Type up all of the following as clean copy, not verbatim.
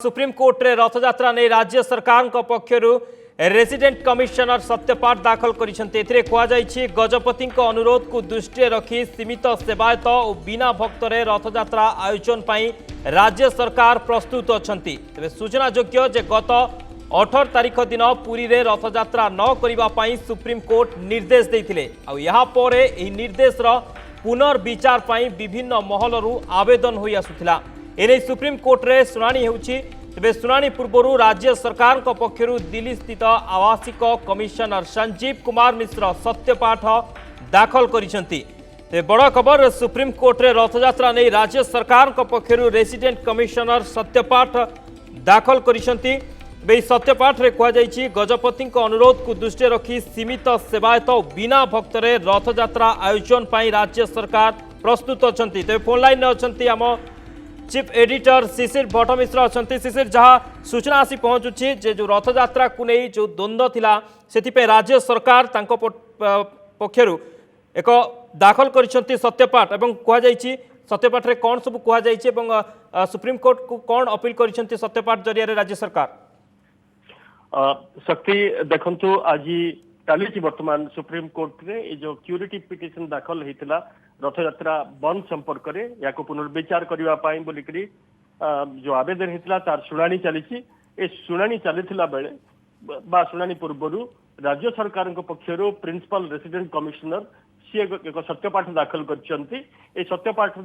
Supreme court रे रथयात्रा नहीं राज्य सरकार पक्षर रेसिडेंट कमिशनर सत्यपाठ दाखल करें गजपति अनुरोध को दृष्टि रखी सीमित सेवायत और बिना भक्त रथयात्रा आयोजन पर राज्य सरकार प्रस्तुत अच्छा तेज सूचना योग्य जे गत 18 तारीख दिन पुरी रे रथयात्रा न करने सुप्रीम कोर्ट निर्देश देते यापर निर्देश पुनर्विचार पर विभिन्न महलू आवेदन हो आसूला एने सुप्रीम कोर्ट रे शुणाणी होउछि तेबे शुणाणी पूर्व राज्य सरकार पक्षर दिल्ली स्थित आवासिक कमिशनर संजीव कुमार मिश्र सत्यपाठ दाखल करिसेंति बड़ खबर सुप्रीम कोर्ट रे रथयात्रा नहीं राज्य सरकार पक्षर रेसिडेंट कमिशनर सत्यपाठ दाखल करिसेंति सत्यपाठ रे कहुଯାଇଛି गजपति अनुरोध को दृष्टि रखी सीमित सेवायत बिना भक्त रथयात्रा आयोजन पर राज्य सरकार प्रस्तुत अच्छा तेज फोन लाइन अच्छा आम चीफ एडिटर शिशिर भट्टमिश्र अच्छा शिशिर जहाँ सूचना आसी पहुँचुची जो रथयात्रा को नहीं जो द्वंद्व थिला से राज्य सरकार पक्षर एक दाखल कर सत्यपाठ एवं कहुई सत्यपाठ रे कौन सब कहुई सुप्रीम कोर्ट को कौन अपील कर सत्यपाठ जरिया राज्य सरकार शक्ति देखंतु आज चली वर्तमान सुप्रीम कोर्ट रे जो क्यूरेटिव पिटिशन दाखल होता रथयात्रा बंद संपर्क में या पुनर्विचार करने बोलिकी जो आवेदन होता तार शुणाणी चली शुणाणी चली बेले बा शुणाणी पूर्व राज्य सरकार पक्षर प्रिंसिपल रेसिडेंट कमिशनर सी एक सत्यपाठ दाखल कर सत्यपाठ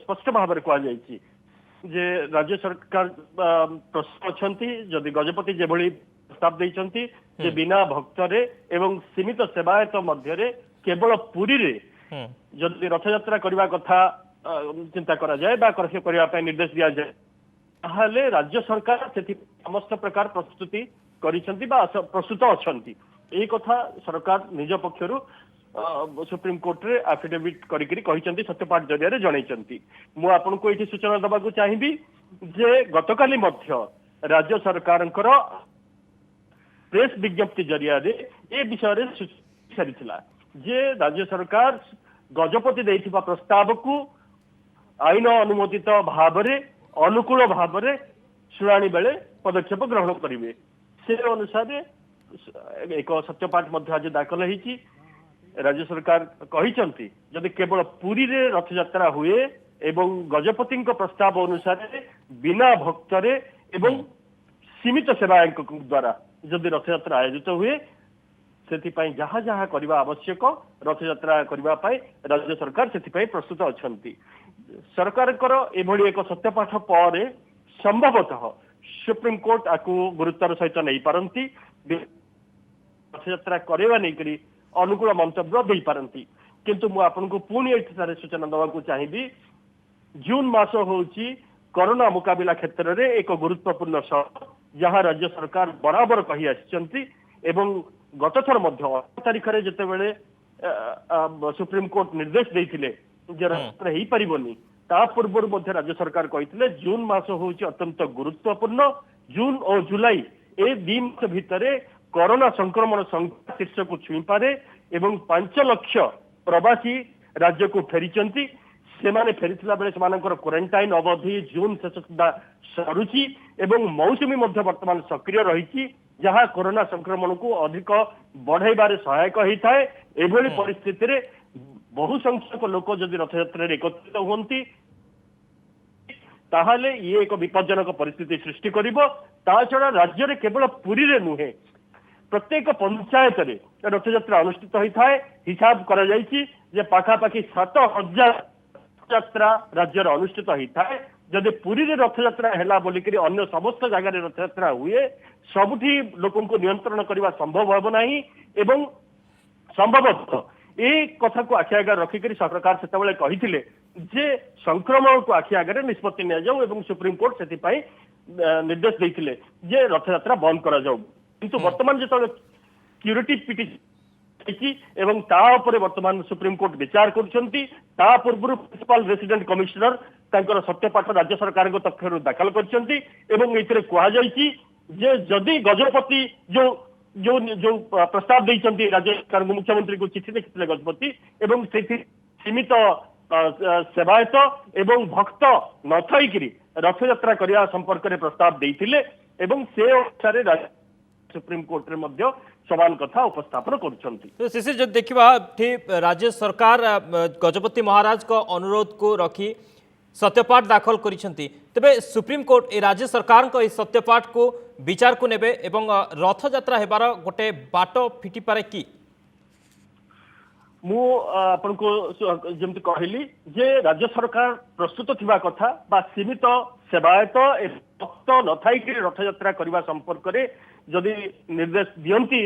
स्पष्ट भाव में कहुई जे राज्य सरकार प्रश्न अच्छा जदि गजपति जेभली प्रस्ताव देइछंती जे बिना भक्तरे एवं सीमित सेवायत मध्य केवल पुरी रे जदि रथयात्रा करने कथा चिंता करा जाए बा करने निर्देश दिया जाए ताहले राज्य सरकार से समस्त प्रकार प्रस्तुति करिसेंती बा प्रस्तुत अछंती एही कथा सरकार निज पक्षरु सुप्रीम कोर्ट रे एफिडेविट करिकरी सत्यपाठ जरिया जनइचंती मु आपन को एठी सूचना दबा को चाहिबी जे गतकाली मध्य राज्य सरकारंकर प्रेस विज्ञप्ति जरिया रे ए विषय रे सूचित जे राज्य सरकार गजपति देथिबा प्रस्ताव को आईन अनुमोदित भाव रे अनुकूल भाव रे शुणाणी बेले पदक्षेप ग्रहण करिवे से अनुसार एक सत्यपाठ मध्य आज दाखल होईची राज्य सरकार कहिसंती जदि केवल पुरी रे रथयात्रा हुए एवं गजपति प्रस्ताव अनुसार बिना भक्तरे एवं सीमित सेवायक द्वारा जदि रथयात्रा आयोजित हुए से जहाँ जहाँ करने आवश्यक रथयात्रा करने राज्य सरकार से प्रस्तुत अच्छा सरकार एभली एक सत्यपाठ पर संभवतः सुप्रीम कोर्ट आपको गुरुत्वर सहित नहीं पारती रथयात्रा करवा नहीं अनुकूल मंतव्य दे पारती किंतु मु आपन को पुणी एठारे सूचना दवा को चाहिए जून मास होची कोरोना मुकाबिला क्षेत्र में एक गुरुत्वपूर्ण जहाँ राज्य सरकार बराबर कही आसी एवं गत थर मध्य तारीख में जिते बड़े सुप्रीम कोर्ट निर्देश देते हो पारिबनी ता पूर्व मध्य राज्य सरकार कहते जून मास होची अत्यंत गुरुत्वपूर्ण जून और जुलाई ए 2 मास भितर कोरोना संक्रमण संख्या शीर्ष को छुई पारे एवं 5 लाख प्रवासी राज्य को फेरी सेमाने फेरीथिला बेले सेमानकर क्वारंटाइन अवधि जून शेष सुधा सरुची एवं मौसुमी मध्य वर्तमान सक्रिय रही जहाँ कोरोना संक्रमण को अधिक बढ़ाइबारे सहायक होता है एभली परिस्थिति रे बहु संख्यक लोक जदि रथयात्रा एकत्रित होती ताहले ये एक विपज्जनक परिस्थिति सृष्टि करिवो ता छड़ा राज्य रे केवल पुरी रे नुहे प्रत्येक पंचायत रे रथयात्रा अनुष्ठित होता है हिसाब करा जायछि जे पाखापाखि 7,000 रथयात्रा राज्य अनुष्ठित होता है जदि पुरी रे रथयात्रा हैला बोलिकरी अन्य समस्त जगह रथयात्रा हुए सबुठी लोकन को नियंत्रण करने संभव हम नहीं एवं संभवतः ये कथा को आखि आगे रखिक सरकार से कही जे संक्रमण को आखि आगे निष्पत्ति नि जाऊ एवं सुप्रीम कोर्ट से निर्देश देते जे रथयात्रा बंद करा जाऊ किंतु वर्तमान जो क्यूरेटिव पिटिशन एवं वर्तमान सुप्रीम कोर्ट विचार कर पूर्व प्रिंसिपल रेसिडेंट कमिशनर सत्यपाठ राज्य सरकार पक्षर दाखल कर जदि गजपति जो जो जो प्रस्ताव देते राज्य सरकार मुख्यमंत्री को चिठी लिखिते गजपति एवं सीमित सेवायत एवं भक्त न थी रथयात्रा करने संपर्क में प्रस्ताव देइथिले एवं से अनुसार सुप्रीम कोर्ट रे मध्य समान कथा उपस्थापन करुछंती। तो शिशिर जो देखा राज्य सरकार गजपति महाराज को अनुरोध को रखी सत्यपाठ दाखल करिसेंती तेबे सुप्रीम कोर्ट ए राज्य सरकार को इस सत्यपाठ को विचार को नेबे एवं रथ यात्रा हेबार गोटे बाट फिटी पारे कि मु आपन को जमति कहली जे राज्य सरकार प्रस्तुत थिबा कथा बा सीमित सेवायत भक्त नथाई कि रथ यात्रा करबा संपर्क रे जदि निर्देश दियंती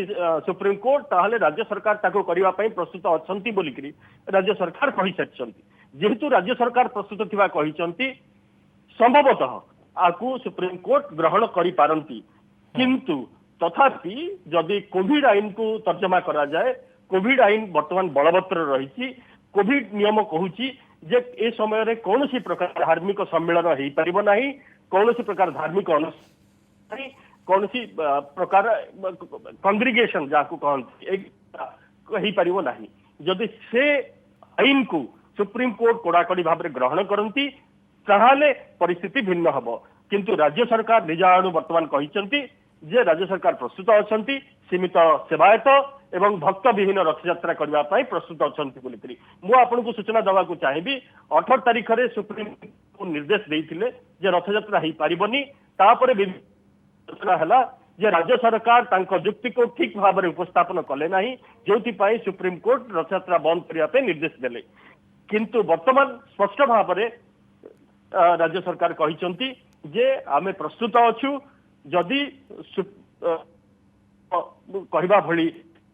सुप्रीम कोर्ट ताहले राज्य सरकार ताको करबा पई प्रस्तुत अछंती बोली कि राज्य सरकार कहि सचंती जेहेतु राज्य सरकार प्रस्तुत थिबा कहिसंती संभवतः आकु सुप्रीम कोर्ट ग्रहण करि पारंती किंतु तथापि जदि कोविड आईन को तर्जमा करा जाए कोविड आईन वर्तमान बलवत्तर रही कोविड नियम कहूची जे ए समय रे कौन सी प्रकार धार्मिक सम्मेलन हो पारिबो नाही कौन सी प्रकार धार्मिक अनुष्ठान कौन सी प्रकार कांग्रिगेशन जाकू कहते हो पारिबो नाही जदि से आईन को सुप्रीम कोर्ट कड़ाकड़ी भाव में ग्रहण करती ताहाले परिस्थिति भिन्न हबो किंतु राज्य सरकार निजाणु वर्तमान कहिसंती जे राज्य सरकार प्रस्तुत अछंती सीमित सेवायत एवं भक्त विहीन रथ यात्रा करबा पई प्रस्तुत अछंती बोलिकरी मु आपन को सूचना दवा को चाहिबी 18 तारिख रे सुप्रीम कोर्ट निर्देश देइथिले जे रथ यात्रा ही पारिबनी तापरे सूचना हला जे राज्य सरकार तांको जुक्ति को ठीक भाव में उपस्थापन कले नाही जोति पई सुप्रीम कोर्ट रथ यात्रा बंद करिया पे निर्देश देले किंतु वर्तमान स्पष्ट भाव में राज्य सरकार कहिसंती जे आमे प्रस्तुत अछु जदि कहवा भली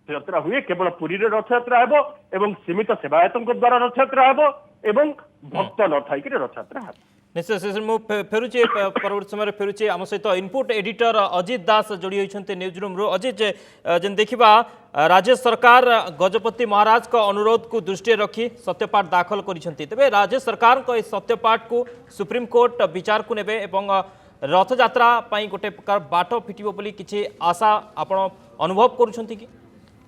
यात्रा हुए केवल पुरी रे रथ यात्रा हेबो एवं सीमित सेवायतों द्वारा रथ यात्रा हेबो एवं भक्त न थाई कि रथ यात्रा हेबो निश्चय से मु फेरुचे परवर्ती समय फेरुचे आम सहित इनपुट एडिटर अजित दास जोड़ी होइछन्ते न्यूज रूम रो अजित जेन देखिबा राज्य सरकार गजपति महाराज को अनुरोध को दृष्टि रखी सत्यपाठ दाखल करिसन्ते तबे राज्य सरकार को इस सत्यपाठ को सुप्रीम कोर्ट विचार को नेबे एवं रथ यात्रा पई गोटे प्रकार बाट फिटिबो बोली किछि आशा आपण अनुभव करूछन्ती कि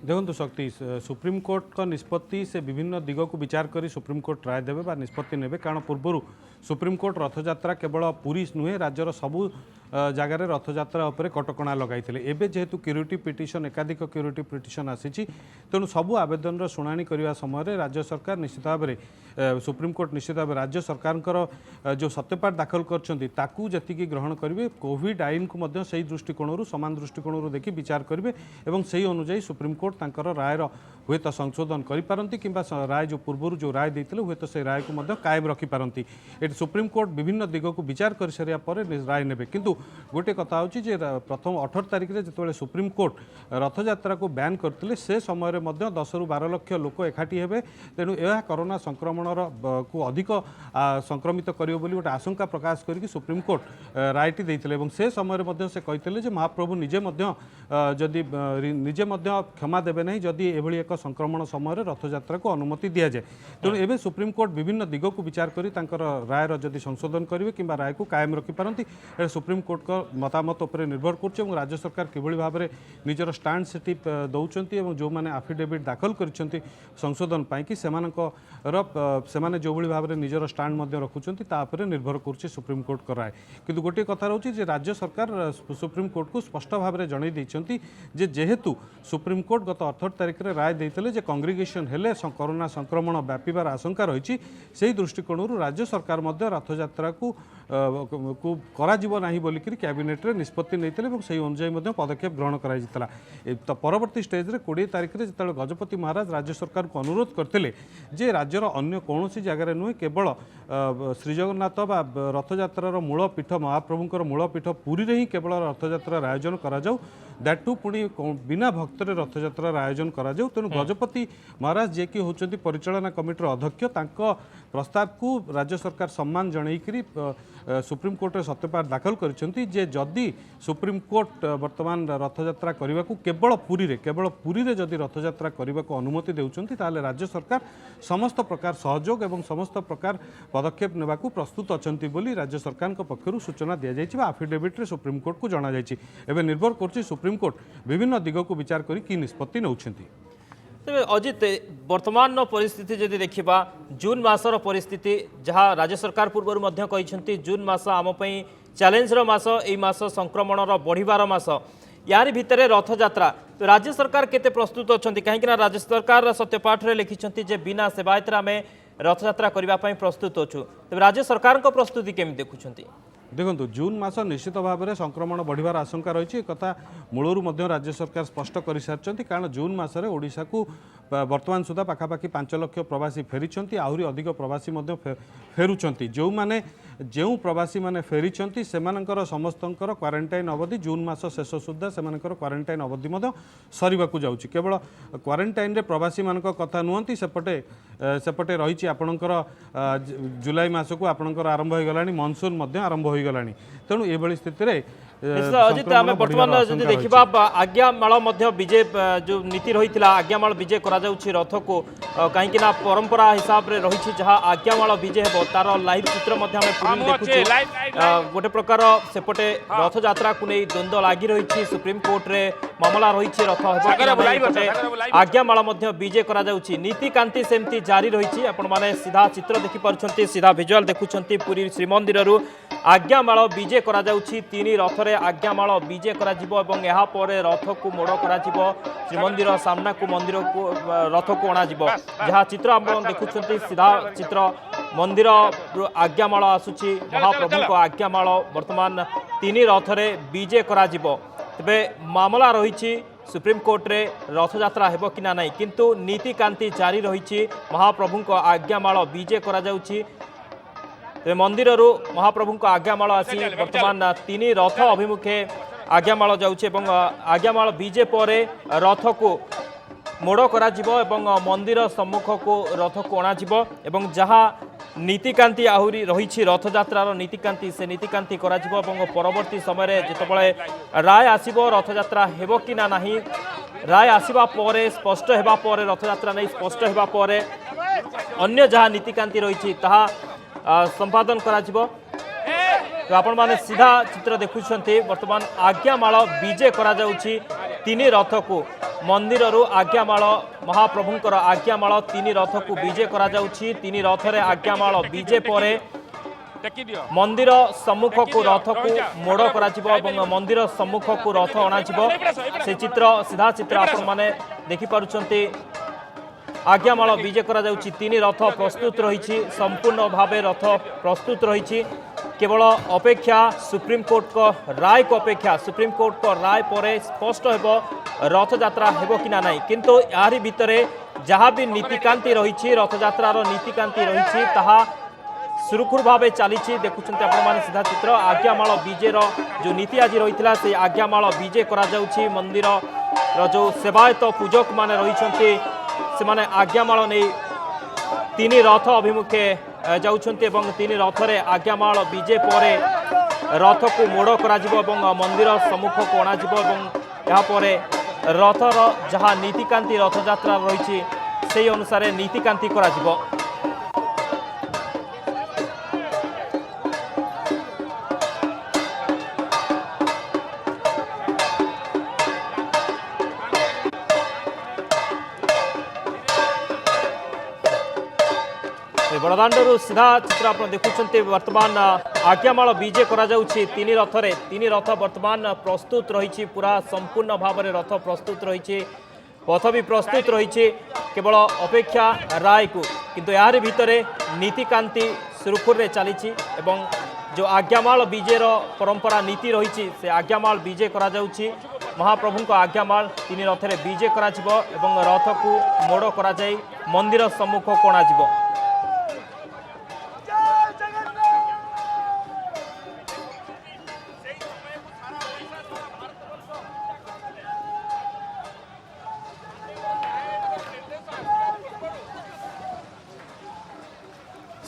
देखो शक्ति सुप्रीम कोर्ट का निष्पत्ति से विभिन्न दिग को विचार करी सुप्रीम कोर्ट राय देवे बा निष्पत्ति नेबे कारण पूर्व सुप्रीम कोर्ट रथयात्रा केवल पुरी नुहे राज्यर सबू जगार रथयात्रा उपर कटकणा लगाई एबे जेहेतु क्यूरिटी पिटिशन एकाधिक क्यूरिटी पिटिशन आसी तेणु सबू आवेदन शुणाणी करने समय राज्य सरकार निश्चित भाव में सुप्रीम कोर्ट निश्चित भाव राज्य सरकार जो सत्यपाठ दाखल करती ग्रहण करेंगे कोविड आईन को से दृष्टिकोण सामान दृष्टिकोण देखी विचार करेंगे और से अनुजाई सुप्रीम कोर्ट तांकर रायर हुए तो संशोधन करिपारंती किंबा राय जो पूर्व जो राय देते हुए तो से राय को कायम रखिपारंती ये सुप्रीम कोर्ट विभिन्न दिग को विचार कर सारा पर राय ने किंतु गोटे कथा होची जे प्रथम 18 तारिख में जो सुप्रीम कोर्ट रथयात्रा को बैन करते से समय 10 ରୁ 12 लाख लोक एकाठी हेबे तेणु यह कोरोना संक्रमण को अधिक संक्रमित करियो बोली गोटे आशंका प्रकाश करके सुप्रीम कोर्ट रायटी देते से समय से कहते महाप्रभु निजे जदि निजे क्षमा देवे नहीं जदि एभली एक संक्रमण समय रथयात्रा को अनुमति दि जाए तेणु एवं सुप्रीम कोर्ट विभिन्न दिग को विचार करी रायर जदि संशोधन करेंगे कि राय को कायम रखिपारती सुप्रीम कोर्ट को मतामत उपर निर्भर कर राज्य सरकार किभली भाव में निजर स्टाण्ड सेठी दौरान जो मैंने आफिडेविट दाखल कर संशोधन पाई से जो भाव में निजर स्टाण्ड रखुंट तापर निर्भर कर सुप्रीम कोर्ट का राय किंतु गोटे कथा रोचे राज्य सरकार सुप्रीम कोर्ट को स्पष्ट भाव में जन जेहेतु सुप्रीम कोर्ट गत 18 तारिख में राय देते कंग्रिगेशन हेले कोरोना संक्रमण व्यापार आशंका रही से दृष्टिकोण राज्य सरकार रथयात्रा को करा नहीं बोलिक कैबिनेट रे निष्पत्ति नहीं से अनुजाई पदक्षेप ग्रहण करा तो परवर्ती स्टेज रे 20 तारिख में जो गजपति महाराज राज्य सरकार को अनुरोध करते जे राज्यर अन्य कौन जगार नुहे केवल श्रीजगन्नाथ बा रथयात्रार मूल पीठ महाप्रभुंर मूल पीठ पुरी रे ही केवल रथयात्रार आयोजन करा जाऊ दैट टू पुणी बिना भक्तर रथयात्रार आयोजन करा जाऊ तेणु गजपति महाराज जे कि होचंती परिचालना कमिटीर अध्यक्ष तांको प्रस्ताव को राज्य सरकार सम्मान जनईकरी सुप्रीम कोर्ट रे सत्यपाठ दाखल करिसेंती जे जदि सुप्रीम कोर्ट वर्तमान रथयात्रा करने को केवल पुरी रे जदि रथयात्रा करने को अनुमति देउचंती ताले राज्य सरकार समस्त प्रकार सहयोग एवं समस्त प्रकार पदक्षेप नेबा को प्रस्तुत अछंती बोली राज्य सरकार पक्षरु सूचना दिया जायछि आफिडेविट रे सुप्रीम कोर्ट को जणा जायछि एबे निर्भर करछि सुप्रीम कोर्ट विभिन्न दिग को विचार करी की निष्पत्ति नउछंती तेज अजित वर्तमान परिस्थिति जदि देखा जून मासर परिस्थिति जहाँ राज्य सरकार पूर्व जून मास आम चैलेंजर मास यही मास संक्रमण बढ़िबार मास यारी भितर रथयात्रा तो राज्य सरकार केते प्रस्तुत अच्छा कहीं राज्य सरकार सत्यपाठ रे लिखिं जे बिना सेवायत आम रथयात्रा करने प्रस्तुत अच्छु तेज राज्य सरकार प्रस्तुति केमी देखुं देखो जून मास निश्चित भाव में संक्रमण बढ़िबार आशंका रही कथा मूलरू राज्य सरकार स्पष्ट कर सारी कारण जून मासरे ओडिशा को वर्तमान सुधा पाखापाखि 5 लाख प्रवासी फेरी आहरी अधिक प्रवासी फेरुंट जो मैंने जो प्रवासी मैंने फेरी से समस्तंकर क्वारंटाइन अवधि जून मास शेष सुधा से क्वारंटाइन अवधि सरवा जाऊँगी केवल क्वारंटाइन रे प्रवासी मान कथा नुहति सेपटे सेपटे रही आपणकर जुलाई मास को आपणकर आरंभ हो गलानी मनसून आरंभ हो गलानी तेणु ये स्थिति रे अजित आम बर्तमान जब देखा आज्ञामाल विजय जो नीति रही आज्ञामाल विजय करा रथ को कहीं परंपरा हिसाब से रही जहाँ आज्ञामाल विजय हो तार लाइव चित्र देखु गोटे प्रकार सेपटे रथ यात्रा को नहीं द्वंद्व लगी रही सुप्रीम कोर्ट रे मामला रही रथ आज्ञामाल विजय करा नीतिकांति सेमती जारी रही आपण मैंने सीधा चित्र देखिपुं सीधा भिजुआल देखुं पुरी श्रीमंदिर आज्ञामाल विजय करा तीन रथ आज्ञामाल विजय करा यहाँ पर रथ को मोड़ करा श्रीमंदिर सामना को मंदिर को रथ को अणा जहाँ चित्र आप देखुं सीधा चित्र मंदिर आज्ञामाल आसूची महाप्रभु को आज्ञामाल वर्तमान तीन रथ विजय करा तेबे मामला रही सुप्रीम कोर्ट रे रथयात्रा हेबो कि ना नहीं किंतु नीतिकांति जारी रही महाप्रभु को आज्ञामाल विजय करा तेज मंदिर महाप्रभु को आज्ञामाल आसी वर्तमान तीन रथ अभिमुखे आज्ञामाल जाउछे आज्ञामाल विजय पर रथ को मोड़ करा मंदिर सम्मुख को रथ को अणा जहाँ नीतिकांति आहरी रही रथयात्रार नीतिकांति से नीतिकांति करा परवर्ती समय जितेबाला राय आसीबो रथयात्रा हेबो कि ना नहीं राय आसीबा परे स्पष्ट हेबा परे रथयात्रा नहीं स्पष्ट हेबा परे अन्य जहाँ नीतिकांति रही ताहा संपादन करा तो आपण माने सीधा चित्र देखुछंती वर्तमान आज्ञामाल विजय करा जाउछि तीन रथ को मंदिर आज्ञामाल महाप्रभुंकर आज्ञामाल तीन रथ को विजय करा जाउछि तीन रथ रे आज्ञामाल विजय परे मंदिर सम्मुख को रथ को मोड़ करा मंदिर सम्मुख को रथ अणा से चित्र सीधा चित्र आपण माने देखि पारुछंती आज्ञामाल विजय करा जाउछि तीन रथ प्रस्तुत रही संपूर्ण भावे रथ प्रस्तुत रही केवल अपेक्षा सुप्रीम कोर्ट को राय को अपेक्षा सुप्रीम कोर्ट को राय पर स्पष्ट हेबो रथयात्रा हेबो कि ना नहीं किंतु यारी भितरे जहाँ भी नीतिकांति रही रथयात्रार नीतिकांति रही ताहा सुरखुर भाव चली देखुं आप सीधा चित्र आज्ञामाल विजयर जो नीति आज रही से आज्ञामाल विजय करा जाउछि मंदिर जो सेवायत पूजक माने रही से माने आज्ञामाल नहीं तीन रथ अभिमुखे जाउछन्ते तीन रथ रे आज्ञामाल विजय परे रथ को मोड़ करा मंदिर सम्मुख को अणा यहाँ पर रथर जहाँ नीतिकांति रथयात्रा रही से अनुसार नीतिकांति करा बड़दाण्डर सीधा चित्र आप देखुं वर्तमान आज्ञामाल विजय करा तीन रथ वर्तमान प्रस्तुत रही पूरा संपूर्ण भाव में रथ प्रस्तुत रही पथ भी प्रस्तुत रही केवल अपेक्षा राय को किंतु यार भितर नीतिकांति सुरखुर चली जो आज्ञामाल विजयर परंपरा नीति रही से आज्ञामाल विजय करा महाप्रभु को आज्ञामाल तीन रथ विजय करा रथ को मोड़ करा मंदिर सम्मुख को अणा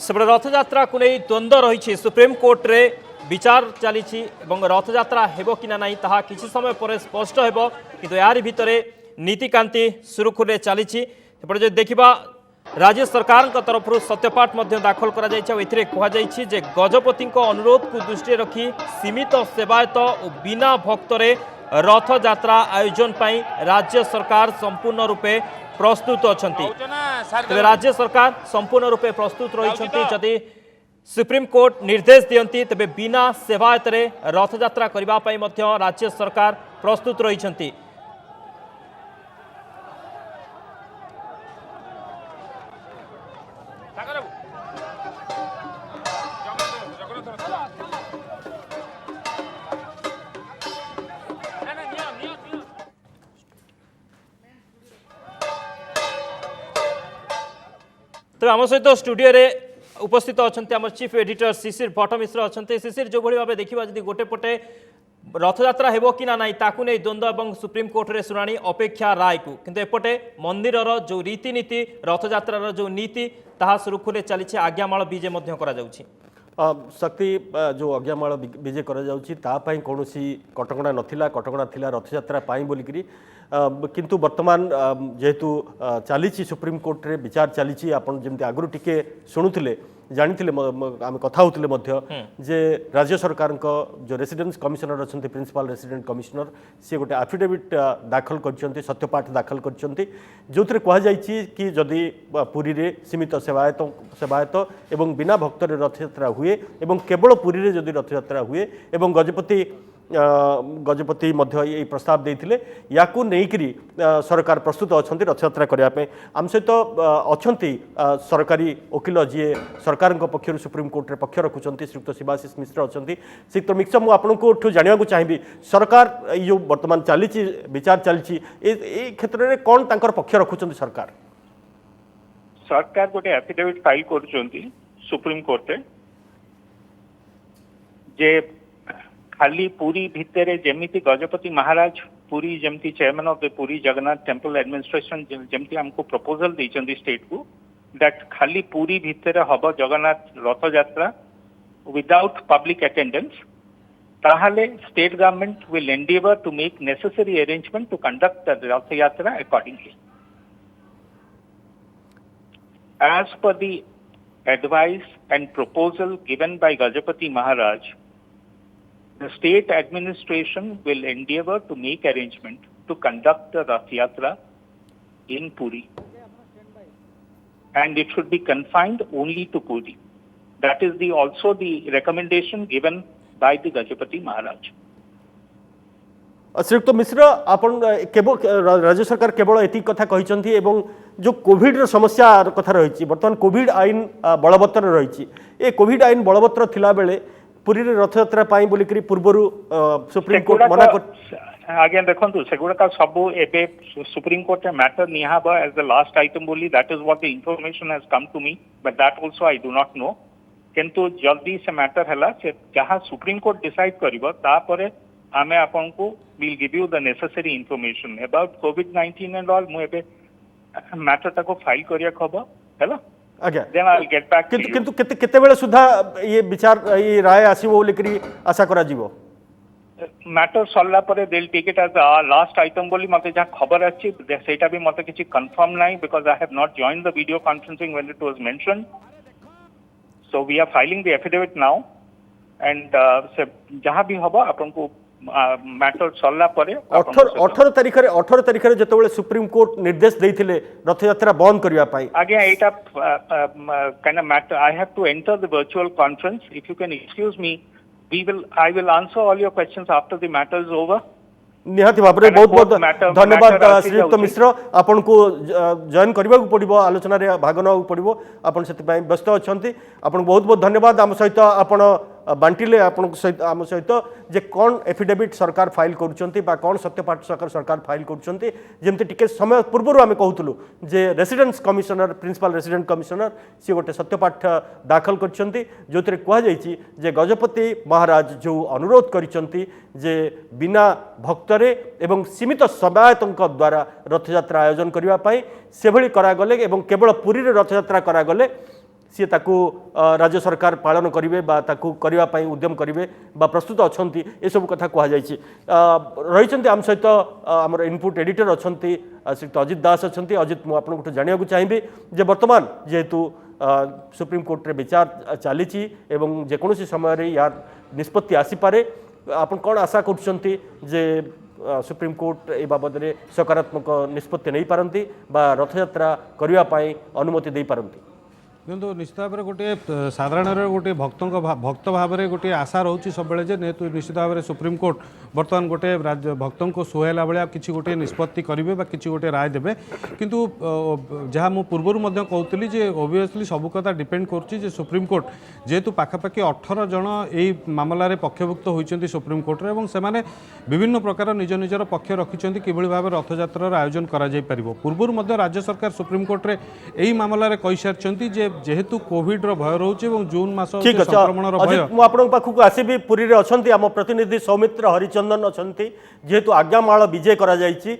सेपटे रथयात्रा को नहीं द्वंद्व रही सुप्रीम कोर्ट रे विचार चली रथयात्रा हेबो कि ना नहीं ताहा किछि समय पर स्पष्ट हेबो किंतु यार भितर नीतिकांति सुरखुर चली सेपटे जो देखा राज्य सरकार तरफ सत्यपाठ दाखल कर गजपति अनुरोध को दृष्टि रखी सीमित सेवायत और बिना भक्तरे रथ यात्रा आयोजन पाई राज्य सरकार संपूर्ण रूपे प्रस्तुत अछंती। तेबे राज्य सरकार संपूर्ण रूपे प्रस्तुत रहिछंती। जदि सुप्रीम कोर्ट निर्देश दियंती तेबे बिना सेवायत रे रथ यात्रा करबा पाई मध्य राज्य सरकार प्रस्तुत रहिछंती। तो आम सहित स्टूडियो रे उपस्थित अच्छा आम चीफ एडिटर शिशिर भट्ट मिश्र अच्छा। शिशिर जो भाव देखा जब गोटे पटे रथयात्रा हेबो कि ना नहीं ताकू नहीं द्वंद्व और सुप्रीम कोर्ट रे शुणाणी अपेक्षा राय को किंतु एपटे मंदिर जो रीतिनीति रथयात्रार जो नीति ताहा सुरुखुरे चली आज्ञामाल विजे करा जाउछि। शक्ति जो आज्ञामाल विजे करा जाउछि ता पई कोनोसी कटकणा नथिला कटकणा थिला रथयात्रा पाई बोलिकरी किंतु वर्तमान जेहेतु चली सुप्रीम कोर्ट रे विचार चली आपन जेमति आगरु टिके शुणुथिले जानिथिले आम कथा होतिले मध्य जे राज्य सरकार जो रेसिडेंस कमिशनर अच्छा प्रिंसिपल रेसिडेंट कमिशनर सी गोटे एफिडेविट दाखल करछंती सत्यपाठ दाखल करछंती जोथरे कहा जायछि कि जदि पुरी रे सीमित सेवायत एवं बिना भक्त रे रथयात्रा हुए एवं केवल पुरी रे जदि रथयात्रा हुए एवं गजपति मध्य ये प्रस्ताव देते याकू नेइकरी सरकार प्रस्तुत अच्छा रथयात्रा करने आम सहित अच्छा सरकारी वकिल जी सरकार पक्षर सुप्रीम कोर्ट रे पक्ष रखुंट श्रीयुक्त शिवाशीष मिश्र अच्छा। श्रीयुक्त मिश्र मुझे आपको जानवा चाहिए सरकार ये बर्तमान चली विचार चली क्षेत्र में कौन तांकर पक्ष रखुंट सरकार गोटे एफिडेविट फाइल कर सुप्रीम कोर्ट जे खाली पूरी भितर जमीती गजपति महाराज पूरी जमती चेयरमैन ऑफ द पूरी जगन्नाथ टेम्पल एडमिनिस्ट्रेशन जमती हमको प्रपोजल देइचंदी स्टेट को दैट खाली पूरी भितर हब Jagannath Rath Yatra without public attendance ताहाले state government will endeavour to make necessary arrangement to conduct the Rath Yatra accordingly as per the advice and proposal given by Gajapati Maharaj. The state administration will endeavor to make arrangement to conduct the Rath Yatra in Puri. And it should be confined only to Puri. That is also the recommendation given by the Gajapati Maharaj. श्रीयुक्त मिश्र आपण केवल राज्य सरकार केवल एति कथा कहिसंती एवं जो Covid रो समस्या कथा रही बर्तमान कोविड आईन बलवत्तर रही ए कोविड आईन बलवत्तर थिला बेले पुरी रे रथयात्रा पाई बोलिकरी पूर्वरु सुप्रीम कोर्ट मना कर अगेन देखंतु सेगुडा सब एबे सुप्रीम कोर्ट मैटर निहाब एज द लास्ट आइटम बोली that is what the information has come to me but that also I do not know किंतु जल्दी से मैटर हला जहां सुप्रीम कोर्ट डिसाइड करिवो ता परे आमे आपन को will give you the necessary information about कोविड-19 एंड ऑल मु एबे मैटर ताको फाइल करिया खबो हैला आज्ञा then I will get back किंतु केते बेले सुधा ये विचार ये राय आसीबो लेकरी आशा करा जीवो मैटर सल्ला परे दिल टिकेट एज लास्ट आइटम बोली मते जा खबर अछि सेटा भी मते किछि कंफर्म नाही because I have not joined the video conferencing when it was mentioned so we are filing the affidavit now and जहां भी हबो आपन को मैटर सल्ला परे 18 तारिख रे जतबेले सुप्रीम कोर्ट निर्देश देथिले रथ यात्रा बंद करिया पाई आगे एटा kind of matter I have to enter the virtual conference if you can excuse me I will answer all your questions after the matter is over निहाती भाव में बहुत बहुत धन्यवाद श्रीयुक्त मिश्र आपन को जॉइन करबा को पड़िबो आलोचना रे भाग न पड़िबो आपन सेति पई व्यस्त अछंती आपन बहुत बहुत धन्यवाद आम सहित आपन बांटिले आपन सहित आम सहित जे कोन एफिडेविट सरकार फाइल करूचंती बा कोन सत्यपाठ सरकार फाइल करूचंती जेमते टिके समय पूर्व आम कहूतलु जे residence commissioner principal resident commissioner सी गोटे सत्यपाठ दाखल करछंती जोतरे कहा जायछि जे गजपति महाराज जो अनुरोध करिसंती जे बिना भक्तरे एवं सीमित सेवायतों द्वारा रथयात्रा आयोजन करबा पई सेभଳି करागले एवं केवल पुरी रे रथयात्रा करागले सी ताकू राज्य सरकार पालन करेंगे ताकू करबा पई उद्यम करेंगे प्रस्तुत अच्छी ये सब कथा कह रही आम सहित आम इनपुट एडिटर अच्छा श्रीयुक्त अजित दास अच्छा अजित मुझे आपको जानवा चाहिए जे वर्तमान जेहेतु सुप्रीम कोर्ट रे विचार चली जेकोसी समय यार निष्पत्ति आसीपे आप कौन आशा कर सुप्रीमकोर्ट ए बाबद में सकारात्मक निष्पत्ति नहीं पारती बा रथयात्रा करने अनुमति दे पारती किंतु निश्चित भाव में गोटे साधारण गोटे भक्त भाव में गोटे आशा रोचे सब जेहेतु निश्चित भाव में सुप्रीमकोर्ट बर्तमान गोटे भक्त को सुहाइला भाया किसी गोटे निष्पत्ति करेंगे बा किसी गोटे राय देवे किंतु जहाँ मु पूर्व कहती जे ओबियसली सब कथा डिपेंड कर सुप्रीमकोर्ट जेहेतु पाखापाखि 18 जन यही मामलें पक्षभुक्त होती सुप्रीमकोर्ट और से विभिन्न प्रकार निज निजर पक्ष रखिंट कि भाव रथयात्रार आयोजन कर पूर्व राज्य सरकार सुप्रीमकोर्ट में यही मामलें कही सारी जेहेतु कोविड भय रोचे जून मास संक्रमण भय पाखक आसबि पुरी रे अछंती आम प्रतिनिधि सौमित्र हरिचंदन अछंती जेहेतु आज्ञामाल विजय करा जायछि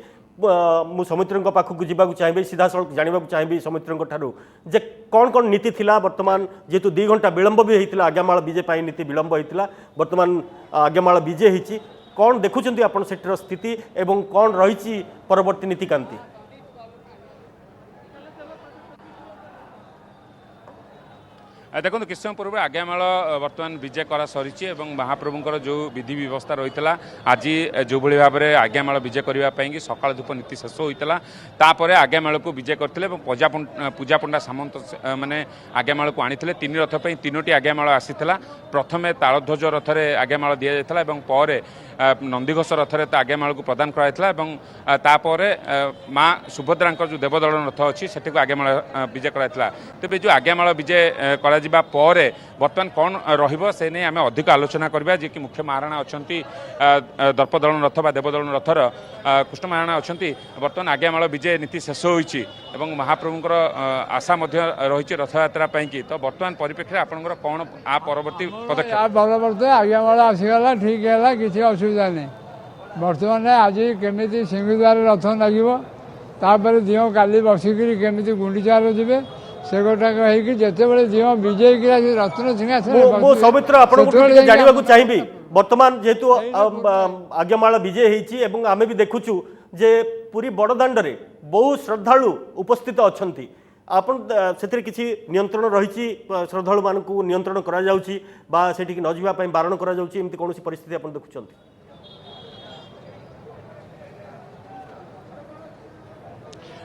मु सौमित्र पाखक जावाक चाहिए सीधा सड़क जानवा चाहिए सौमित्र ठारू जे कौन कौन नीति थिला वर्तमान जेहेतु 2 घंटा विलंब भी होता आज्ञामाल विजय पाई नीति विलंब होता वर्तमान आज्ञामाल विजय होती कौन देखुंत आप सेठर स्थिति एवं कौन रही परवर्ती नीतिकांति देखो किछ समय पूर्व आज्ञामाल बर्तमान विजय करा सरी महाप्रभुंर जो विधि व्यवस्था रही आज जो भाव में आज्ञामाल विजय करने सकाल धूप नीति शेष होता तापर आज्ञामाल को विजय करते पूजा पंडा सामंत मैंने आज्ञामाल को आनी 3 रथ पर 3टी आज्ञामाल आसीला प्रथमे तालध्वज रथरे आज्ञामाल दि जाता नंदीघोष रथरे आज्ञामाल को प्रदान करापर माँ सुभद्रा जो देवदलन रथ अच्छी से आज्ञामाल विजय कराइला तेज जो आज्ञामाल विजय बर्तमान कौन रही नहीं आम अधिक आलोचना करवा जी कि मुख्य महाराणा अच्छा दर्पदलन रथ बा देवदलन रथर कृष्ण महाराणा अच्छा बर्तमान आज्ञामाल विजय नीति शेष होती महाप्रभुंर आशा रही रथयात्रा की तो बर्तमान परिप्रेक्षी आपंकर कौन आ परवर्ती पदक्षेप आज्ञामाल आसीगला ठीक है किसी असुविधा नहीं बर्तमान आज केमी सिंहद्वार रथ लगे दिह काली बसिकी केमी गुंडीचार जी से गोटाक जिते बड़े दिह विजय रत्न सिंहासन सौमित्र जानवा चाहिए बर्तमान जेहेतु आज्ञामाल विजय होती आम भी देखुचु जे पूरी बड़दाण्डे बहु श्रद्धालु उपस्थित अच्छा आपन से किसी नियंत्रण रही श्रद्धालु मानक नियंत्रण करा जाउची बा सेठी न जीवा पई बारण करा जाउची एमती कोनोसी परिस्थिति आपन देखुचंती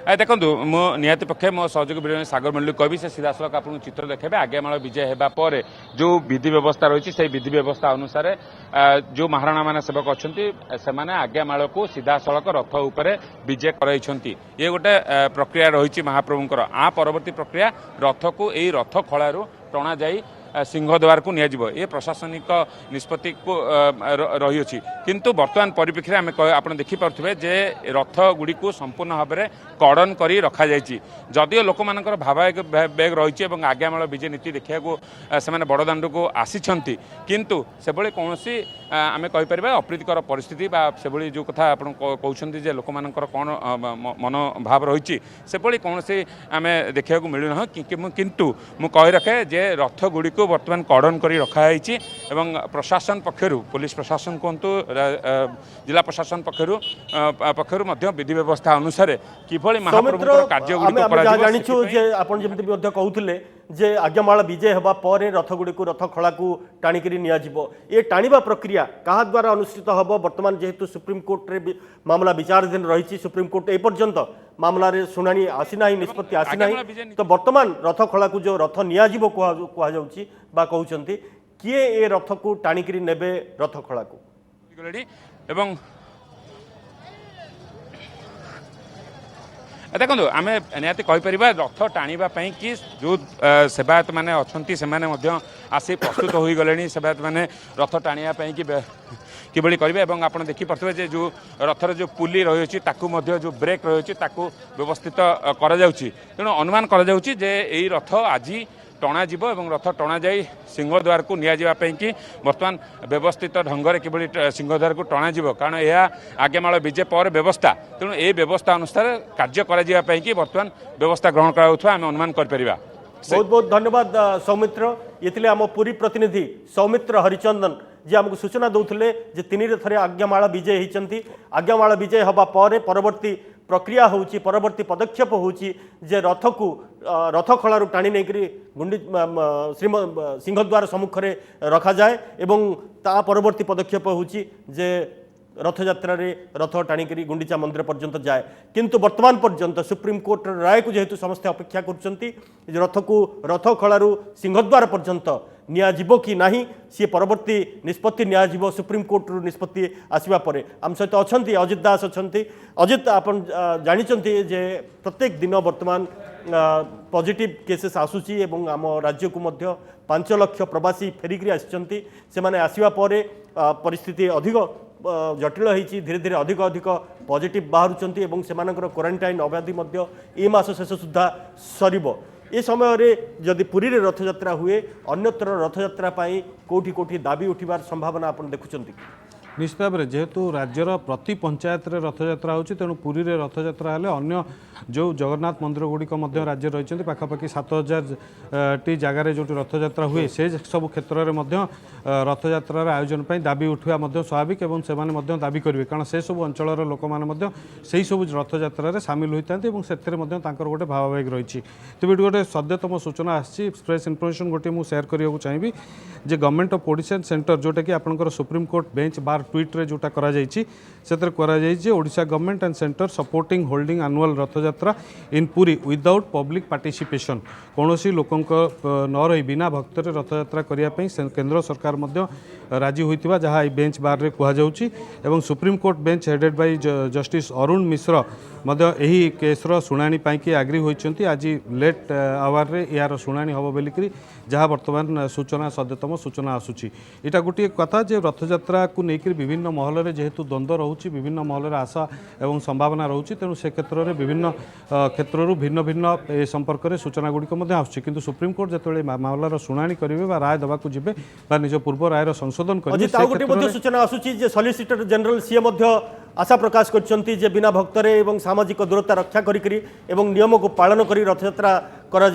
देखो मो निहत पक्षे मो सहयोग वीडियो सागर मल्लिक कवि से सीधा सड़क आपको चित्र देखेबे आज्ञामाल विजय होगा पर जो विधि व्यवस्था रही है विधि व्यवस्था अनुसार जो महाराणा मान सेवक अच्छा से आज्ञामाल को सीधा सड़क रथ उपर विजय कराई ये गोटे प्रक्रिया रही महाप्रभुंर आ परवर्ती प्रक्रिया रथ को यही रथ खलू टणा जाई सिंहद्वार को नियाजिबो ये प्रशासनिक निष्पत्ति को रही अछि किंतु वर्तमान परिप्रेक्षी आम आप देखिपे जे रथ गुड़ी को संपूर्ण भाव में कड़न करी रखा जायछि जदियो लोक मानकर भावावेग बेग रही आज्ञामाल विजय नीति देखा से बड़दाण्ड को आसीछंती किंतु से कौन आम कहीपर अप्रीतिकर परिस्थिति से जो कथा आप कहते जे लोक मानकर कौन मनोभाव रही से कौन आम देखा मिलूना किंतु मु कही रखे जे रथ गुड़ी को बर्तमान कड़न करी रखाई प्रशासन पक्षरु पुलिस प्रशासन कहतु जिला प्रशासन पक्षरु विधि व्यवस्था अनुसार किभली महाप्रभुंकर कार्य कहते जे आज्ञामाल विजय होगा पर रथ गुड़ी को रथ खला को टाणिक ये टाणिबा प्रक्रिया क्या द्वारा अनुष्ठित हम बर्तमान जेहेतु सुप्रीमकोर्ट रे मामला विचाराधीन रही सुप्रीमकोर्ट एपर्यंत मामला रे शुणाणी आसीना निष्पत्ति आसीना तो बर्तमान रथ खला को जो रथ नियाजिबो कह जाउची बा कहउचंती किए ए रथ को टाणिक नेबे रथ खला को एवं देखो आम निहत कहीपर रथ टाणवाई कि जो सेवायत मैंने अच्छा आसी प्रस्तुत हो गले सेवायत मैंने रथ टाणवाई कि करेंगे आप देखिपे जो रथर जो पुली रही जो ब्रेक रही व्यवस्थित तेणु अनुमान कर रथ आज टणा रथ टणा जा सिंहद्वार को नियाजिबाई कि बर्तमान व्यवस्थित ढंग से किभली सिंहद्वार को टणा कारण यह आज्ञामाल विजय पर व्यवस्था तेणु ये व्यवस्था अनुसार कार्य कराई कि बर्तमान व्यवस्था ग्रहण करा आम अनुमान कर बहुत बहुत धन्यवाद सौमित्र ये आम पुरी प्रतिनिधि सौमित्र हरिचंदन जी आमको सूचना दौले जे 3 रथरे आज्ञामाल विजय होती आज्ञामाल विजय हवा पर परवर्ती प्रक्रिया होची परवर्ती पदक्षेप होची जे रथ को रथ खलारू टाणी नहीं गुंडी सिंहद्वार सम्मुख में रखा जाए एवं ता परवर्ती पदक्षेप होची जे रथयात्रा रथ टाणिकी गुंडीचा मंदिर पर्यंत जाए किंतु वर्तमान पर्यंत सुप्रीमकोर्ट राय को जेहेतु समस्ते अपेक्षा कर रथ को रथ खलारू सिंहद्वार पर्यंत नियाजिबो कि नाही सी परवर्ती निष्पत्ति नियाजिबो सुप्रीमकोर्ट निष्पत्ति आसवा पर आम सहित अच्छा अजित दास अच्छा अजित आपन जानी जे प्रत्येक दिन वर्तमान पॉजिटिव केसेस आसूची एवं आम राज्य को मध्य 5 लाख प्रवासी फेरिकी आसी आसवा पर परिस्थिति अधिक जटिल होती धीरे धीरे अधिक अधिक पॉजिटिव बाहर एवं सेमानकर क्वारंटाइन अवधि मध्य ए मास शेष सुधा सरिबो ए समय रे जदि पुरी रे रथयात्रा हुए अन्यत्र रथयात्रा पाई कोठी कोठी दाबी उठिबार संभावना आपण देखुचंती निश्चित भाव में जेहेतु राज्यर प्रति पंचायत रे रथयात्रा होची तेणु पुरी रे रथयात्रा हेले अन्य जो जगन्नाथ मंदिर गुड़िक राज्य रही पाखापाखि 7000 टी जगार जो रथयात्रा हुए से सब क्षेत्र में रथयात्रार आयोजन पर दाबी उठा स्वाभाविक और से दाबी करेंगे कारण से सब अंचल लोक मैंने से सब रथयात्रा सामिल होता है गोटे भावावेग रही तेज गोटे सद्यतम सूचना आसी फ्रेश इनफर्मेशन गोटे मुझे सेयार करने चाहिए जे गवर्नमेंट ऑफ ओडिशा सेंटर जोटा कि आपंकर सुप्रीमकोर्ट बेंच बार ट्वीट रे जोटा Odisha government and centre supporting holding annual Rathyatra in Puri without public participation कौन लोक न रही बिना भक्त रथयात्रा करने केंद्र सरकार राजी होता जहाँ बेंच बार रे कहुच्छी एवं supreme court bench headed by justice Arun Mishra यही केस्र शुणाणी पाई आग्री होती आज लेट आवर रे यार शुणाणी हम बोलिकी जहाँ बर्तमान सूचना सद्यतम सूचना आसूची इटा गोटे कथा जे रथयात्रा को लेकर विभिन्न महल में जेहेतु द्वंद्व रोचे विभिन्न महल में आशा एवं संभावना रोचे तेणु से क्षेत्र में विभिन्न क्षेत्र भिन्न भिन्न ए संपर्क में सूचना गुड़िक आसूची किंतु सुप्रीमकोर्ट जो मामलार शुणाणी करेंगे राय देवाक जी निज पूर्व रायर संशोधन करेंगे सूचना आसूची सॉलिसिटर जनरल सी आशा प्रकाश कर बिना भक्तरे एवं सामाजिक दूरता रक्षा करी नियम को पालन कर रथयात्रा करा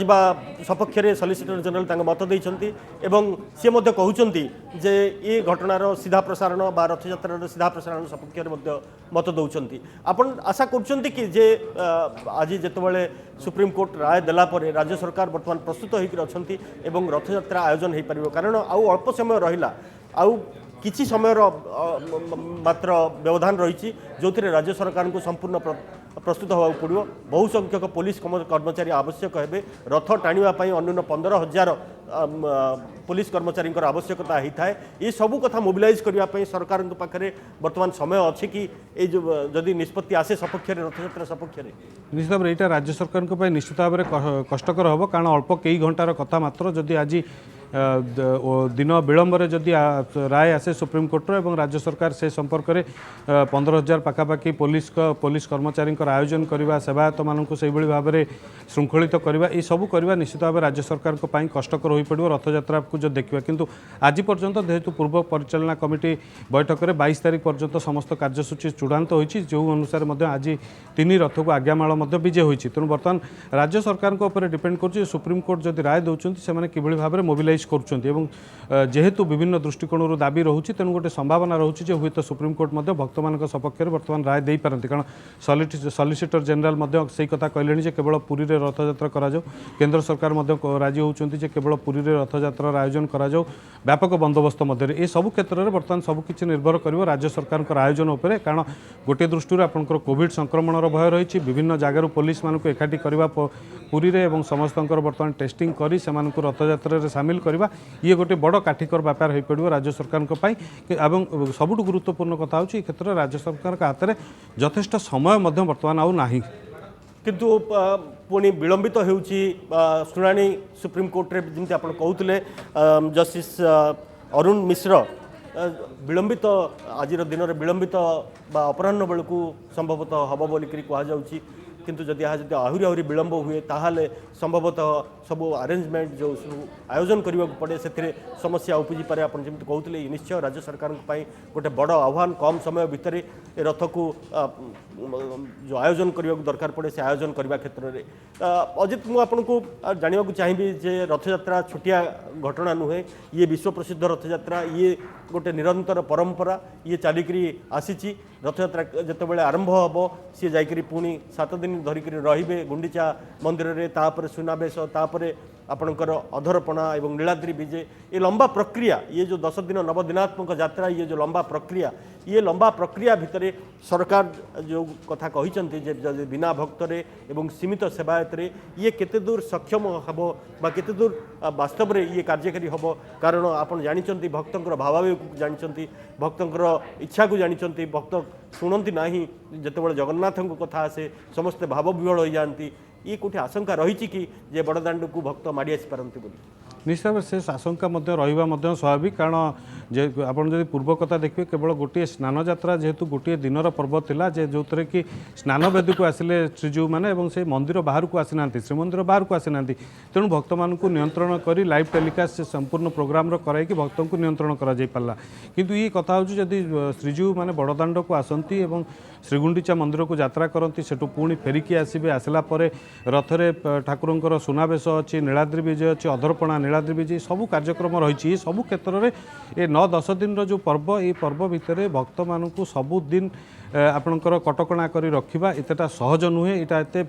सपक्ष में सॉलिसिटर जनरल मत देइछंती एवं सी कहउछंती जे ये घटनार सीधा प्रसारण बा रथयात्रार सीधा प्रसारण सपक्ष में मत दौरान आपन आशा कर कि जे आज जितेबाला सुप्रीमकोर्ट राय देला परे राज्य सरकार बर्तमान प्रस्तुत होकर अच्छा रथयात्रा आयोजन हो पार कारण आउ अल्प समय रहा आउ किछि समय मात्र व्यवधान रही जो राज्य सरकार को संपूर्ण प्रस्तुत होगा पड़ो बहु संख्यक पुलिस कर्मचारी आवश्यक है रथ टाणीवाई अन्यून 15,000 पुलिस कर्मचारी आवश्यकता होता है ये सबू कथा मोबिलाइज करने सरकार पाखे बर्तमान समय अच्छी कि जदि निष्पत्ति आसे सपक्ष रथयात्रा सपक्ष निश्चित भाव यहाँ राज्य सरकार निश्चित भाव में कष्टकर हम कारण अल्प कई घंटार कथा मात्र जदि आज दिन विलंबर जदि राय आसे सुप्रीमकोर्टर और राज्य सरकार से संपर्क में 15,000 पाखापाखि पुलिस कर्मचारी आयोजन करने सेवायत मानक से भाव में श्रृंखलित करवा ये सब करवा निश्चित भाव राज्य सरकार कष्टकर हो पड़ो रथयात्रा को जो देखा किंतु आज पर्यंत जेहेतु पूर्व परिचालना कमिटी बैठक में 22 तारीख पर्यंत समस्त कार्यसूची चूड़ांत होती जो अनुसार आज 3 रथ को आज्ञामाल विजय होती तेणु बर्तमान राज्य सरकार डिपेंड कर सुप्रीमकोर्ट जदि राय दौरान से किभली भाव में मोबिलाइज जेहेतु विभिन्न दृष्टिकोण दाबी रोचे तेणु गोटे संभावना रोचे हुए तो सुप्रीमकोर्ट भक्त मान सपक्ष में बर्तमान राय दे पारती कारण सॉलिसिटर जनरल से कथा कहले केवल पुरी रे रथयात्रा करा केंद्र सरकार राजी होती केवल पुरी रे रथयात्रार आयोजन करा व्यापक बंदोबस्त मध्य ये सब क्षेत्र में बर्तमान सबकि निर्भर कर राज्य सरकार आयोजन उपर कारण गोटे दृष्टि आपंकर कोविड संक्रमण भय रही विभिन्न जगार पुलिस मानक एकाठी करवा पुरी रे एवं समस्त बर्तमान टेस्टिंग कर रथयात्रा सामिल करवा ये गोटे बड़ काठिकर व्यापार हो पड़ो राज्य सरकार सबुठ गुरुत्वपूर्ण कथा हो क्षेत्र में राज्य सरकार हाथ में यथेष्ट समय बर्तमान आउ ना किंतु पुणी विलंबित होउची शुणाणी सुप्रीमकोर्ट रे जमती आपण कहउतले जस्टिस अरुण मिश्र विलंबित आज दिन में विलंबित बा अपराह्न बेलू संभवतः हम बोलिकी कहुच्छी किंतु जदि यह आहरी आहरी विलंब हुए ताहले संभवतः सब अरेंजमेंट जो आयोजन करने को पड़े से समस्या उपजी पारे आप जमी कहते निश्चय राज्य सरकार गोटे बड़ आह्वान कम समय भितर रथ को जो आयोजन करने को दरकार पड़े से आयोजन करने क्षेत्र में अजित मुझे जानवा चाहिए जे रथयात्रा छोटिया घटना नुहे ये विश्व प्रसिद्ध रथयात्रा ये गोटे निरंतर परंपरा ये चलिकी आसी रथयात्रा जितेबाला आरंभ हम सी जाकि पुणी 7 दिन धरिक रे गुंडीचा मंदिर में तापर सुनावेश तापर आपणकर अधरपणा एवं नीलाद्री विजय ये लंबा प्रक्रिया ये जो 10 दिन नवदिनात्मक यात्रा ये जो लंबा प्रक्रिया ये लंबा प्रक्रिया भितर सरकार जो कथा कहते जे बिना भक्तरे एवं सीमित सेवायत ये केते दूर सक्षम हम केते दूर वास्तव में ये कार्यकारी हम कारण आपन जानी भक्तर भावावेग को जानी भक्तर इच्छा को जानी भक्त शुणती ना जिते जगन्नाथ कथा आसे समस्ते भाव विहल हो जाती ये कौटी आशंका रही कि जे बड़दाण्ड को भक्त माड़ी आसी पारती बोली निश्चित भाव से आशंका रहा स्वाभाविक कारण जे आपड़ जब पूर्व कथा देखिए केवल गोटे स्नान यात्रा जेहेतु गोटे दिनर पर्व थिला जे जो थे कि स्नान बेदी को आसिले श्रीजीव मैंने से मंदिर बाहर को आसी ना श्रीमंदिर बाहर को आसी ना तेणु भक्त मान नियंत्रण कर लाइव टेलीकास्ट से संपूर्ण प्रोग्राम कराई भक्त को नियंत्रण करा किंतु ये कथा हूँ जदि श्रीजीव मैंने बड़दाण्ड को आसती श्रीगुंडीचा मंदिर को यात्रा करती सेठू पुणी फेरिकी आसबे आसला रथरे ठाकुर सुनावेश अच्छी नीलाद्री विजय अच्छी अधरपणा नीलाद्री विजय सबू कार्यक्रम रही सबू क्षेत्र में ये 9-10 दिन जो पर्व ये पर्व भितर भक्त मानू सबुदिन आपणकर कटकणा करी रखिबा एतेटा सहज नुहे एटा एते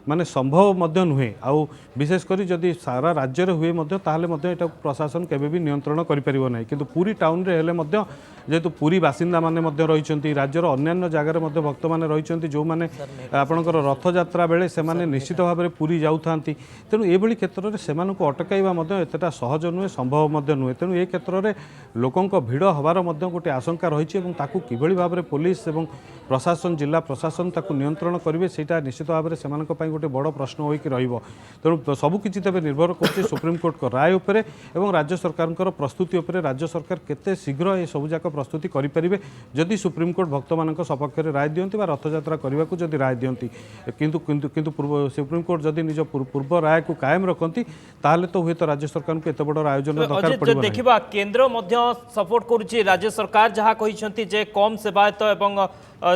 माने संभव मध्य नुहे आउ विशेषकर जदि सारा राज्य हुए मध्य ताहले मध्य एटा प्रशासन केबे भी नियंत्रण करि परिबो नै किंतु पूरी टाउन रे हेले मध्य जेहेतु पूरी बासिंदा माने मध्य रहिचंती राज्यर अन्यान्य जगार मध्य भक्त माने रहिचंती जो माने आपणकर रथ यात्रा बेले से माने निश्चित भाव में पूरी जाउथांती तेणु एभली क्षेत्र में सेमानकु अटकाइबा मध्य एतेटा सहज नुहे संभव मध्य नुहे तेणु ए क्षेत्र में लोकंक भिड़ हबार मध्य गोटे आशंका रही एवं ताकू किभली भाव में पुलिस एवं प्रशासन जिला प्रशासन ताकू नियंत्रण करेंगे सेटा निश्चित भाव में सेमानक पई गोटे बड़ प्रश्न होइक रहिबो तेणु सबकिछि तबे निर्भर करछि सुप्रीम कोर्ट को राय उपरे एवं राज्य सरकार प्रस्तुति उपरे राज्य सरकार केते शीघ्र ये सबुजाक प्रस्तुति करें जदि सुप्रीम कोर्ट भक्त मान सपक्ष राय दियंती बा रथयात्रा करने को जदि राय दियंती किंतु किंतु किंतु सुप्रीम कोर्ट जदि निज पूर्व राय को कायम रखती ताहले तो हुए तो राज्य सरकार को एते बड़ आयोजन दरकार पड़िबो देखिबा केंद्र मध्य सपोर्ट करुछि राज्य सरकार जहाँ कहिसंती जे कम सेवायत एवं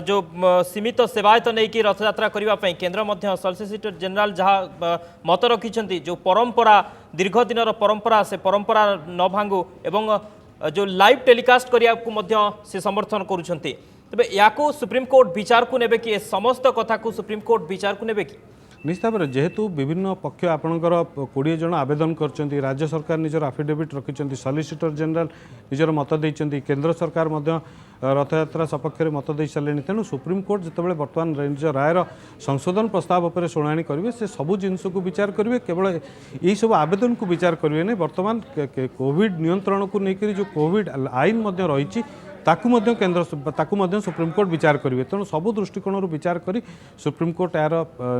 जो सीमित सेवायत नहीं कि रथयात्रा करने केंद्र मध्य सॉलिसिटर जनरल जहाँ मत रखिंट जो परंपरा दीर्घ दिन परंपरा से परंपरा न भांगू एवं जो लाइव टेलीकास्ट करने को से समर्थन करुँच तेज या सुप्रीम कोर्ट विचार को नेबे कि समस्त कथा को सुप्रीम कोर्ट विचार को नेबे कि निश्चित भाव में जेहेतु विभिन्न पक्ष आपणकर 20 जन आवेदन कर राज्य सरकार निजर आफिडेविट रखिंट सॉलिसिटर जनरल निजर मत देइचंती केंद्र सरकार मध्य रथयात्रा सपक्ष में मत दे सारे तेणु सुप्रीम कोर्ट जितेबाला बर्तमान निज रायर संशोधन प्रस्ताव पर शुणाणी करेंगे से सबू जिनस को विचार करेंगे केवल यही सब आवेदन को विचार करेंगे नहीं बर्तमान कोविड नियंत्रण को लेकर जो कोविड आईन रही केंद्र सुप्रीम कोर्ट विचार करेंगे तेणु सबू दृष्टिकोण विचार करी सुप्रीम कोर्ट यार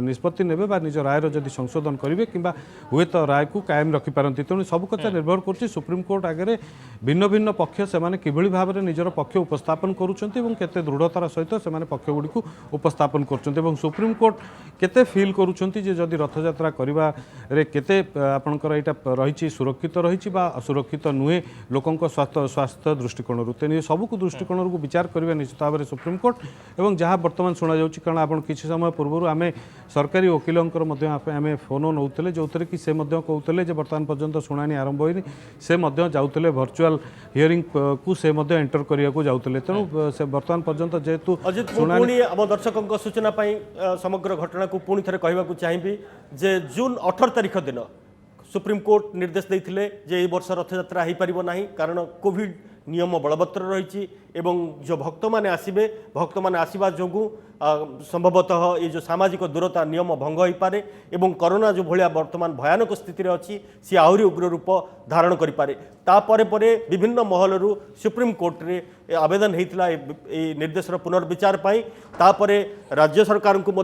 निष्पत्ति नेबे बा निज रायर जदि संशोधन करेंगे कि हुए तो राय को कायम रखिपारती तेणु सब कथा निर्भर कर सुप्रीम कोर्ट आगे भिन्न भिन्न पक्ष से किभली भाव में निजर पक्ष उपस्थापन करुँचे दृढ़तार सहित से पक्ष गुड़ी को उपस्थापन कर सुप्रीम कोर्ट केते फील करुँच जदि रथयात्रा करे केते आपणकर यहाँ रही सुरक्षित रही असुरक्षित नुहे लोकों स्वास्थ्य दृष्टिकोण तेणु सबको दृष्टिकोण को विचार करेंगे निश्चित भाव में सुप्रीम कोर्ट एवं जहाँ बर्तमान शुणा जाऊँगी कारण आप किसी समय पूर्व आम सरकारी वकिलों आम फोन नौते जो थे कि कहते बर्तमान पर्यंत शुणाणी आरंभ होनी से जाऊे भर्चुआल हियरिंग को से एंटर करने जाऊे तेणु से बर्तमान पर्यंत जेहेतु आम दर्शकों सूचना समग्र घटना को पुणी थे कहवाक चाहिए जे जून 18 तारिख दिन सुप्रीम कोर्ट निर्देश देते जे ए वर्ष रथयात्रा हो पार ना कारण कोविड नियम बलवत्तर रही जो भक्त मैंने आसबे भक्त मैंने आसवा जो संभवतः ये जो सामाजिक दूरता नियम भंग हो पारे एवं कोरोना जो भाया वर्तमान भयानक स्थिति अच्छी सी आहरी उग्र रूप धारण करें तापर विभिन्न महलू सुप्रीम कोर्ट रे आवेदन होता निर्देश पुनर्विचार तापर राज्य सरकार को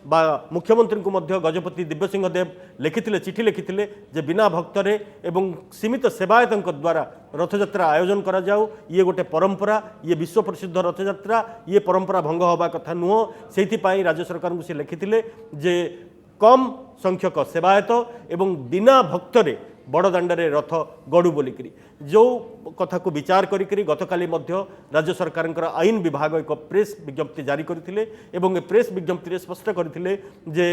बा मुख्यमंत्री को गजपति दिव्यसिंह देव लिखिते चिठी लिखिते जे बिना भक्तरे एवं सीमित सेवायत द्वारा रथयात्रा आयोजन करा जाऊ ये गोटे परंपरा ये विश्व प्रसिद्ध रथयात्रा ये परंपरा भंग हवा कथा नुह से राज्य सरकार को से लिखिते जे कम संख्यक सेवायत एवं बिना भक्तरे बड़दाण्डे रथ गड़ू बोलिकी जो कथा को विचार करी गतकाली राज्य सरकार आईन विभाग एक प्रेस विज्ञप्ति जारी करते प्रेस विज्ञप्ति स्पष्ट करते जे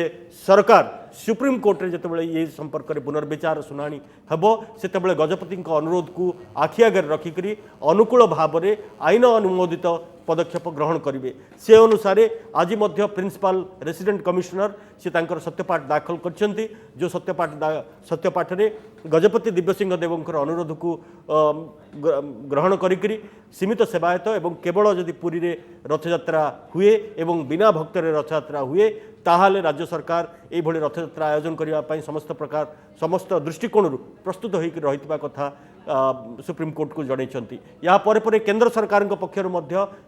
सरकार सुप्रीम कोर्ट जितेबाला ये संपर्क में पुनर्विचार शुणाणी हम से गजपति अनुरोध को आखि आगे रखिक अनुकूल भाव में आईन अनुमोदित पदक्षेप ग्रहण करेंगे से अनुसार आज प्रिंसिपल रेसिडेंट कमिशनर से तांकर सत्यपाठ दाखल करछंती जो सत्यपाठ रे गजपति दिव्यसिंह देवंकर अनुरोध को ग्रहण करी सीमित सेवायत एवं केवल जदि पुरी रे रथयात्रा हुए एवं बिना भक्तर रथयात्रा हुए ताहाले राज्य सरकार ये रथयात्रा आयोजन करने समस्त दृष्टिकोण प्रस्तुत होकर रही कथा सुप्रीम कोर्ट को जनई या परे केंद्र सरकार पक्षर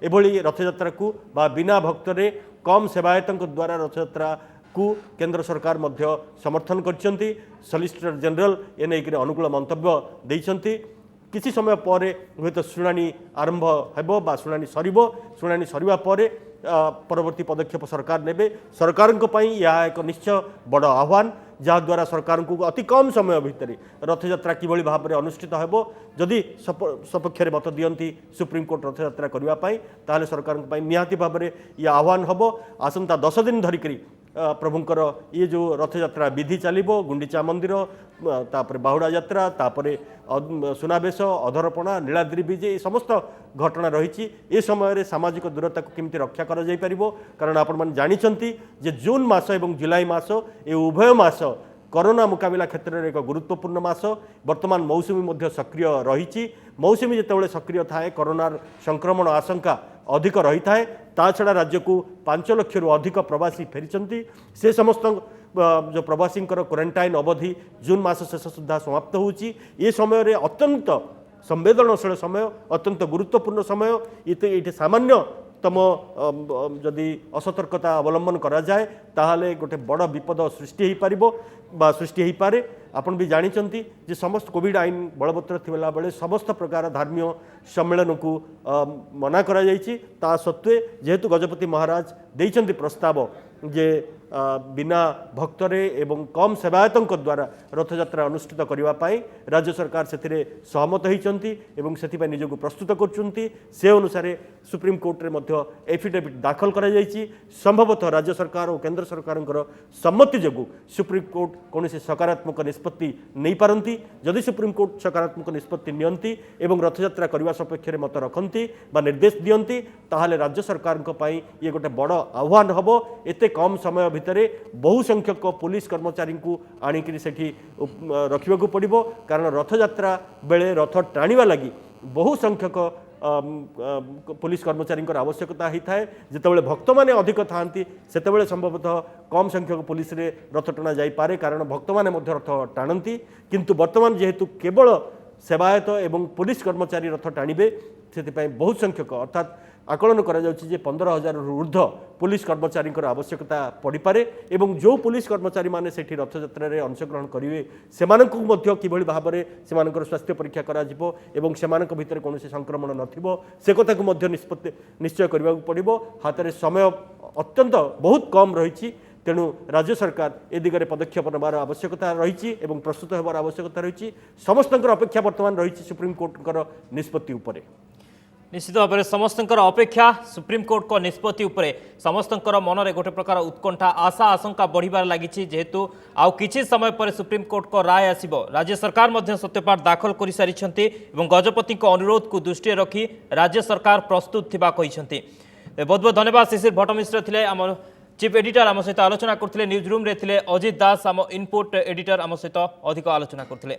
एभली रथयात्रा को बा बिना भक्तरे कम सेवायत द्वारा रथयात्रा को केंद्र सरकार समर्थन करछंती सॉलिसिटर जनरल एने अनुकूल मंतव्य देइछंती किसी समय पर हूँ तो शुणाणी आरंभ हेबो बा शुणाणी सरिबो शुणाणी सरिबा परे परवर्ती पदक्षेप सरकार नेबे सरकार यह एक निश्चय बड़ आह्वान जहाद्वारा सरकार को अति कम समय भितर रथयात्रा किभली भाव में अनुष्ठित हेबो जदि सपक्ष मत दियंती सुप्रीम कोर्ट रथयात्रा करने ताहले सरकार निहाती भाव में यह आह्वान हेबो आसंता 10 दिन धरिकरी प्रभुंकर ये जो रथयात्रा विधि चलो गुंडीचा मंदिर तापर बाहुड़ा यात्रा तापर सुनावेश अधरपणा नीलाद्रि विजे समस्त घटना रही ए समय सामाजिक दूरता को केमती रक्षा कर जाई परिबो कारण आपण मन जानिछंती जे जून मास एवं जुलाई मास ए उभय मास कोरोना मुकाबिला क्षेत्र में एक गुरुत्वपूर्ण मास वर्तमान मौसुमी सक्रिय रही मौसुमी जितेबाला सक्रिय थाए कोरोना संक्रमण आशंका अधिक रही थाए ता छड़ा राज्य को 5 लाख अधिक प्रवासी फेरी से समस्त जो प्रवासी क्वारंटाइन अवधि जून मास शेष सुधा समाप्त होची ये समय अत्यंत संवेदनशील समय अत्यंत गुरुत्वपूर्ण समय ये सामान्य तम जदि असतर्कता अवलंबन करा जाए ताहले गोटे बड़ विपद सृष्टि हो पारिबो बा सृष्टि हो पारे आपण भी जानिचंती जे समस्त कोविड आईन बलवत्तर थिला बेले समस्त प्रकार धार्मिक सम्मेलन को मना करा जायछि ता सत्वे जेहेतु गजपति महाराज देइचंती प्रस्ताव जे बिना भक्तरे एवं कम सेवायत द्वारा रथयात्रा अनुष्ठित करने राज्य सरकार से सहमत होती एवं से निजक प्रस्तुत कर अनुसार सुप्रीम कोर्ट रे एफिडेविट दाखल कर संभवतः राज्य सरकार और केंद्र सरकार सम्मति जो सुप्रीम कोर्ट कौन सकारात्मक निष्पत्ति नहीं पारती जदि सुप्रीम कोर्ट सकारात्मक निष्पत्ति नियंती एवं रथयात्रा करने सपक्ष मत रखती निर्देश दियंती ताहले राज्य सरकार ये गोटे बड़ आह्वान हम एते कम समय भितर बहु संख्यक पुलिस कर्मचारी को आणिकी सेठी रखा पड़ो कारण रथयात्रा बेले रथ टाणीवा लगी बहु संख्यक पुलिस कर्मचारी आवश्यकता होता है जितेबाला भक्त मैंने अधिक था से संभवतः कम संख्यक पुलिस रे रथ टणा जापे कारण भक्त मैंने रथ टाणती किंतु वर्तमान जेहेतु केवल सेवायत एवं पुलिस कर्मचारी रथ टाणीबे से बहुत संख्यक अर्थात आकलन करा जाउछि जे 15,000 ऊर्ध्व पुलिस कर्मचारी आवश्यकता पड़िपारे एवं जो पुलिस कर्मचारी माने सेठी रथयात्रा रे अंशग्रहण करिवे सेमानकु मध्य किभଳି भाबरे सेमानकर स्वास्थ्य परीक्षा करा जिवो एवं सेमानक भितर कोनोसी संक्रमण नथिबो से कथा को मध्य निश्चय करबा पड़िबो हातरे समय अत्यंत बहुत कम रही तेणु राज्य सरकार ए दिगरे पदक्षेप नेबार आवश्यकता रही एवं प्रस्तुत होबार आवश्यकता रही समस्त अपेक्षा वर्तमान रही सुप्रीम कोर्ट निष्पत्ति उपरे निश्चित भाव में समस्त अपेक्षा सुप्रीम कोर्ट को निष्पत्ति उपरे समस्त मन में गोटे प्रकार उत्कंठा आशा आशंका बढ़िबार लगी जेहेतु आउ किछि समय पर सुप्रीम कोर्ट को राय आसिबो राज्य सरकार मध्य सत्यपाठ दाखल कर सारी गजपति अनुरोध को दृष्टि रखी राज्य सरकार प्रस्तुत थिबा कहिसंती। बहुत बहुत धन्यवाद शिशिर भट्टमिश्र थिले आम चीफ एडिटर आम सहित आलोचना करथिले न्यूज रूम रे थिले अजित दास आम इनपुट एडिटर आम सहित अधिक आलोचना करथिले।